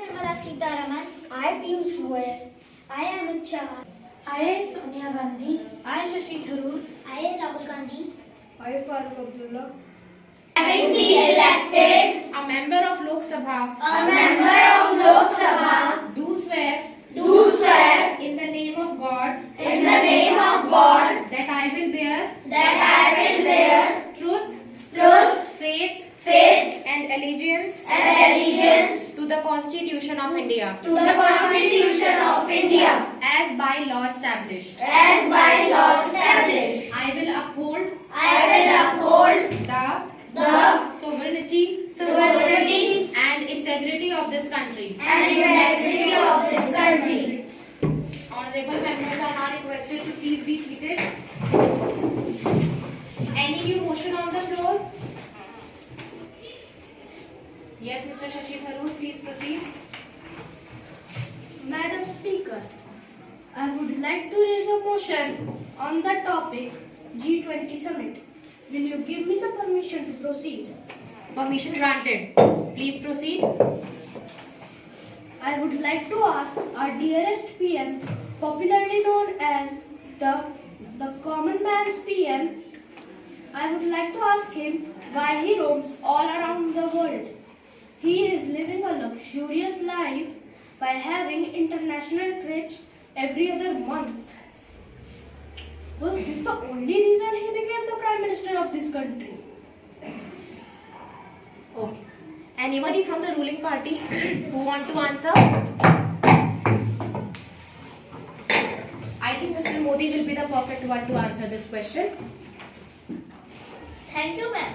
Nirmala Sitaraman. I Piyush Goyal. I Amit Shah. I Sonia Gandhi. I Shashi Tharoor. I Rahul Gandhi. I Farooq Abdullah. Having been elected a member of Lok Sabha, do swear in the name of God that I will bear truth, faith and allegiance to the Constitution of India as by law established. I will uphold the sovereignty and integrity of this country. Honorable members are now requested to please be seated. Any new motion on the floor? Yes, Mr. Shashi Tharoor, please proceed. Madam Speaker, I would like to raise a motion on the topic G20 Summit. Will you give me the permission to proceed? Permission granted. Please proceed. I would like to ask our dearest PM, popularly known as the common man's PM, I would like to ask him why he roams all around the world. He is living a luxurious life by having international trips every other month. Was this the only reason he became the Prime Minister of this country? Okay. Anybody from the ruling party who want to answer? I think Mr. Modi will be the perfect one to answer this question. Thank you, ma'am.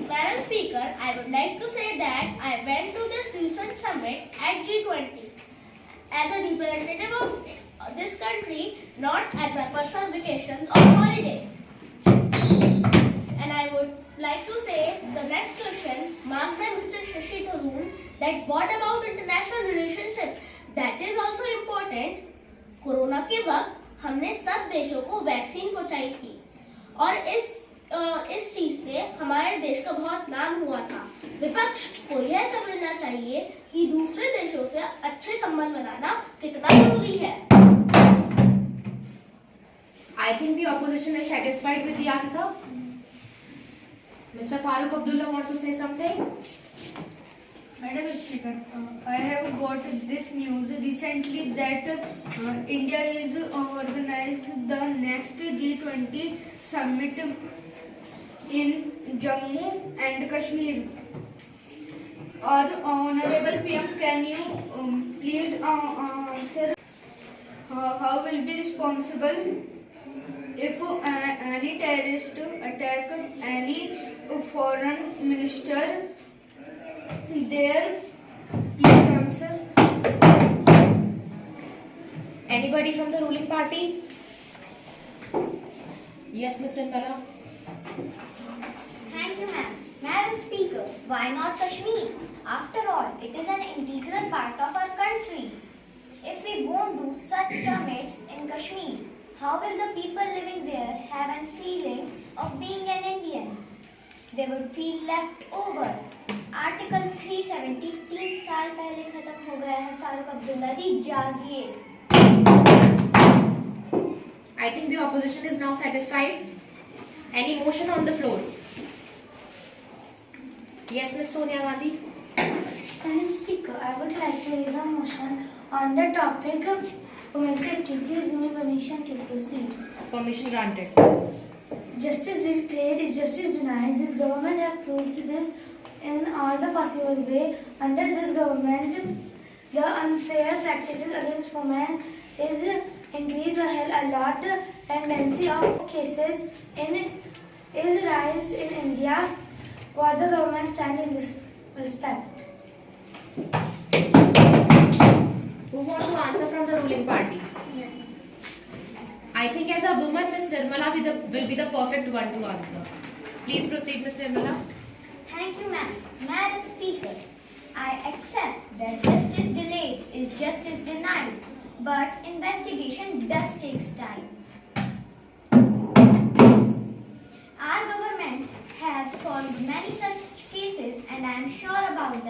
Madam Speaker, I would like to say that I went to this recent summit at G20 as a representative of this country, not at my personal vacations or holiday. And I would like to say the next question marked by Mr. Shashi Tharoor, that what about international relationship? That is also important. Corona के वक्त हमने सब देशों को vaccine पहुंचाई थी और इस चीज से हमारे देश का बहुत नाम हुआ था। विपक्ष को यह समझना चाहिए कि दूसरे देशों से अच्छे संबंध बनाना कितना जरूरी है। I think the opposition is satisfied with the answer. Mr. Farooq Abdullah want to say something? Madam Speaker, I have got this news recently that India is organized the next G20 summit in Jammu and Kashmir. Our Honorable PM, can you please answer how will be responsible if any terrorist attack any foreign minister there? Please answer. Anybody from the ruling party? Yes, Mr. Nirmala. Thank you, ma'am. Madam Speaker, why not Kashmir? After all, it is an integral part of our country. If we won't do such summits in Kashmir, how will the people living there have a feeling of being an Indian? They would feel left over. Article 370 3 साल पहले खत्म हो गया है। फारूक अब्दुल्ला जी जागिए। I think the opposition is now satisfied. Any motion on the floor? Yes, Ms. Sonia Gandhi. Madam Speaker, I would like to raise a motion on the topic of women safety. Please give me permission to proceed. Permission granted. Justice declared is justice denied. This government has proved this in all the possible way. Under this government, the unfair practices against women is increased a lot. Tendency of cases is rise in India. What the government stand in this respect? Who want to answer from the ruling party? I think as a woman, Ms. Nirmala will be the perfect one to answer. Please proceed, Ms. Nirmala. Thank you, ma'am. Madam Speaker, I accept that justice delayed is justice denied, but investigation does take time. Our government have solved many such cases and and I am sure about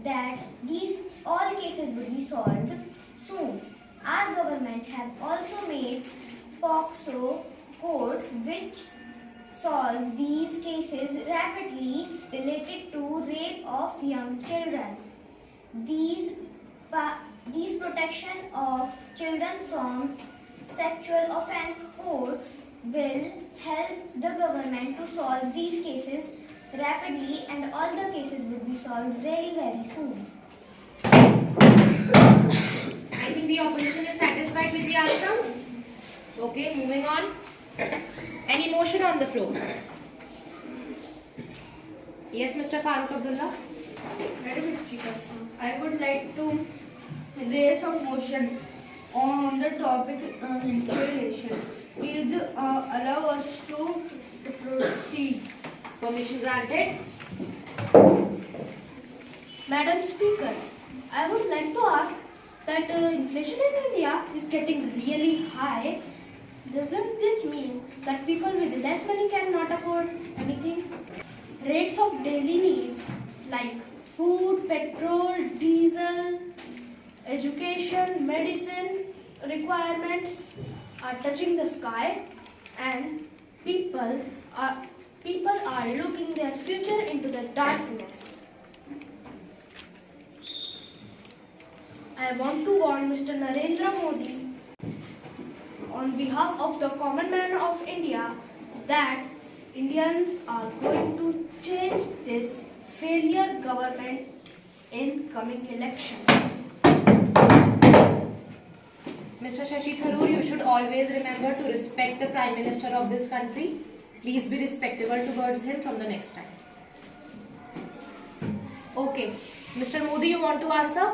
that these all cases will be solved soon. Our government have also made POCSO courts which solve these cases rapidly related to rape of young children. These protection of children from sexual offense courts will help the government to solve these cases rapidly, and all the cases will be solved really very soon. I think the opposition is satisfied with the answer. Okay, moving on. Any motion on the floor? Yes, Mr. Farooq Abdullah. Madam Speaker, I would like to raise a motion on the topic inflation. Please allow us to proceed. Permission granted. Madam Speaker, I would like to ask that inflation in India is getting really high. Doesn't this mean that people with less money cannot afford anything? Rates of daily needs like food, petrol, diesel, education, medicine requirements are touching the sky, and people are looking their future into the darkness. I want to warn Mr. Narendra Modi on behalf of the common man of India that Indians are going to change this failure government in coming elections. Mr. Shashi Tharoor, you should always remember to respect the Prime Minister of this country. Please be respectable towards him from the next time. Okay. Mr. Modi, you want to answer?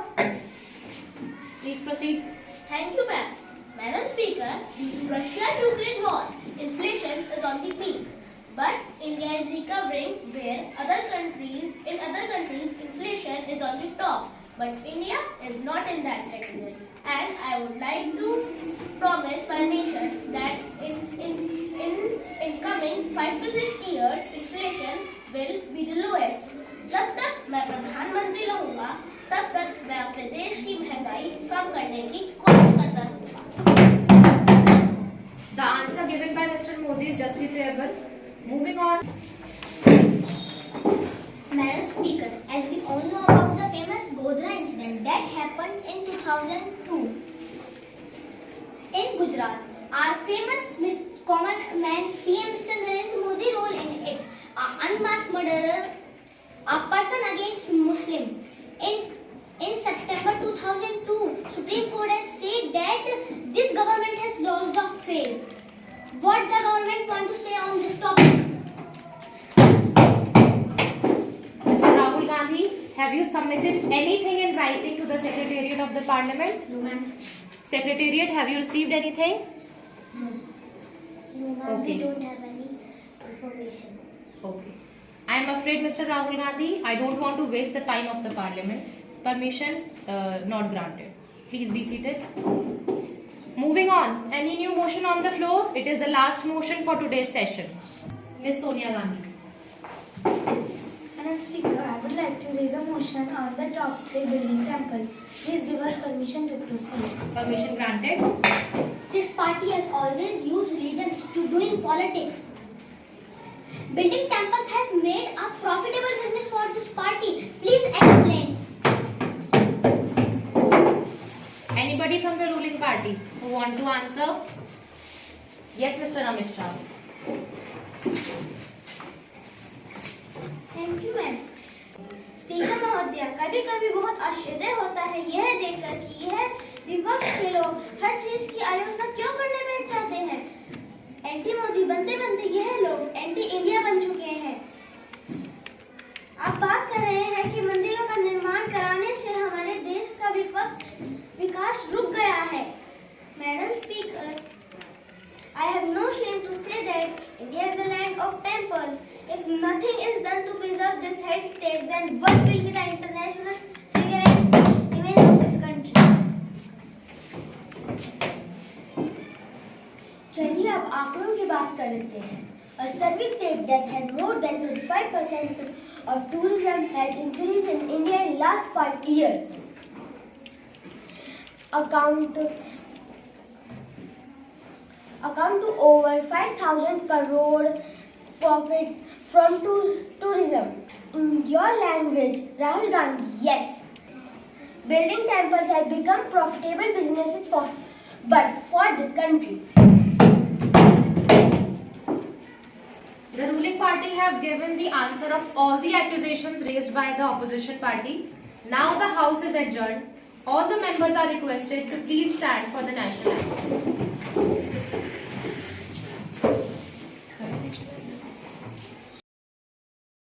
Please proceed. Thank you, ma'am. Madam Speaker, due to Russia-Ukraine war, inflation is on the peak. But India is recovering, where in other countries, inflation is on the top. But India is not in that category. And I would like to promise my nation that in coming 5 to 6 years, inflation will be the lowest. जब तक मैं प्रधानमंत्री रहूंगा, तब तक मैं अपने देश की महंगाई कम करने की कोशिश करता रहूंगा. The answer given by Mr. Modi is justifiable. Moving on. Madam Speaker, as we all know about the famous Godhra incident that happened in 2002 in Gujarat, our famous common man's PM Mr. Narendra Modi role in it, unmasked murderer, a person against Muslim. In September 2002, Supreme Court has said that this government has lost the faith. What the government want to say on this topic? Mr. Rahul Gandhi, have you submitted anything in writing to the Secretariat of the Parliament? No, ma'am. Secretariat, have you received anything? No, ma'am. Okay. We don't have any information. Okay. I am afraid, Mr. Rahul Gandhi, I don't want to waste the time of the Parliament. Permission not granted. Please be seated. Moving on. Any new motion on the floor? It is the last motion for today's session. Ms. Sonia Gandhi. Madam Speaker, I would like to raise a motion on the topic building temple. Please give us permission to proceed. Permission granted. This party has always used religions to doing politics. Building temples have made a profitable business for this party. Please explain. Anybody from the ruling party who want to answer? Yes, Mr. Amit Shah. Thank you ma'am. Speaker महोदया, कभी कभी बहुत आश्चर्य होता है यह देखकर कि यह विपक्ष के लोग हर चीज की आलोचना क्यों करने बैठ जाते हैं. एंटी मोदी बनते बनते यह लोग एंटी इंडिया बन चुके हैं. आप बात कर रहे हैं कि मंदिरों का निर्माण कराने से हमारे देश का विकास रुक गया है. Madam speaker, I have no shame to say that India is a land of temples. If nothing is done to preserve this heritage, then what will be the international figure and image of this country? चलिए अब आंकड़ों की बात कर लेते हैं. A survey that had more than 25% of tourism has increased in India in last 5 years. Account to over 5,000 crore profit from tourism. In your language, Rahul Gandhi, yes. Building temples have become profitable businesses for this country. The ruling party have given the answer of all the accusations raised by the opposition party. Now the House is adjourned. All the members are requested to please stand for the national anthem.